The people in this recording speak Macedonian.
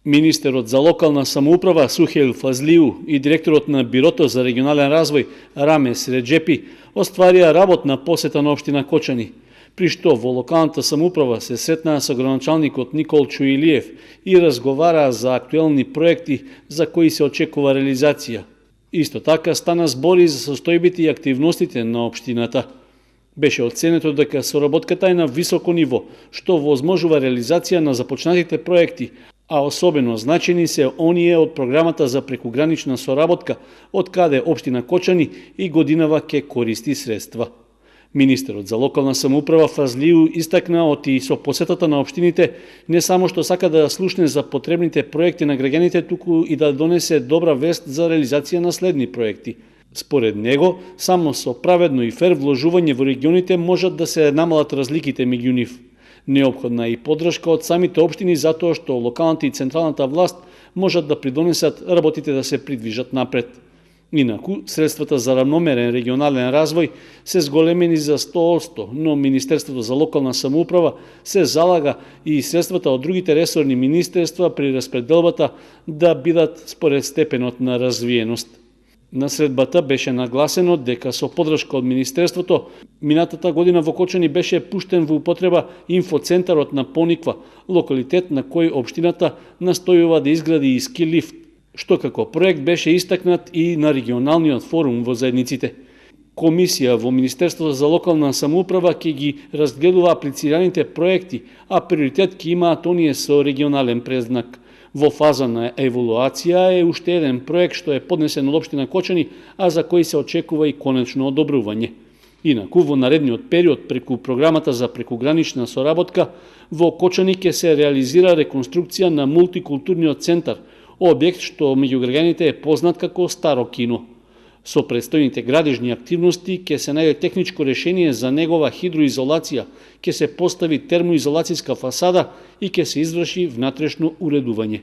Министерот за локална самоуправа Сухел Фазлиу и директорот на Бирото за регионален развој Рамес Реджепи остварија работна посета на општина Кочани, при што во локалната самоуправа се сретнаа со градоначалникот Никол Чуилиев и разговараа за актуелни проекти за кои се очекува реализација. Исто така стана збори за состојбите и активностите на општината. Беше оценето дека соработката е на високо ниво, што возможува реализација на започнатите проекти, а особено значени се оние од програмата за прекугранична соработка, од каде општина Кочани и годинава ќе користи средства. Министерот за локална самоуправа Фазлиу истакна оти со посетата на општините не само што сака да слушне за потребните проекти на граѓаните, туку и да донесе добра вест за реализација на следни проекти. Според него, само со праведно и фер вложување во регионите можат да се намалат разликите меѓу нив. Неопходна е и поддршка од самите општини затоа што локалната и централната власт можат да придонесат работите да се придвижат напред. Инаку, средствата за рамномерен регионален развој се зголемени за 100%, но Министерството за локална самоуправа се залага и средствата од другите ресорни министерства при распределбата да бидат според степенот на развиеност. На средбата беше нагласено дека со поддршка од Министерството, минатата година во Кочани беше пуштен во употреба инфоцентарот на Пониква, локалитет на кој општината настојува да изгради и ски лифт, што како проект беше истакнат и на регионалниот форум во заедниците. Комисија во Министерството за локална самоуправа ќе ги разгледува аплицираните проекти, а приоритет ќе имаат оние со регионален презнак. Во фаза на евалуација е уште еден проект што е поднесен од општина Кочани, а за кој се очекува и конечно одобрување. Инаку, во наредниот период, преку програмата за прекугранична соработка, во Кочани ќе се реализира реконструкција на мултикултурниот центар, објект што меѓу граѓаните е познат како Старо кино. Со предстојните градежни активности ќе се најде техничко решение за негова хидроизолација, ќе се постави термоизолацијска фасада и ќе се изврши внатрешно уредување.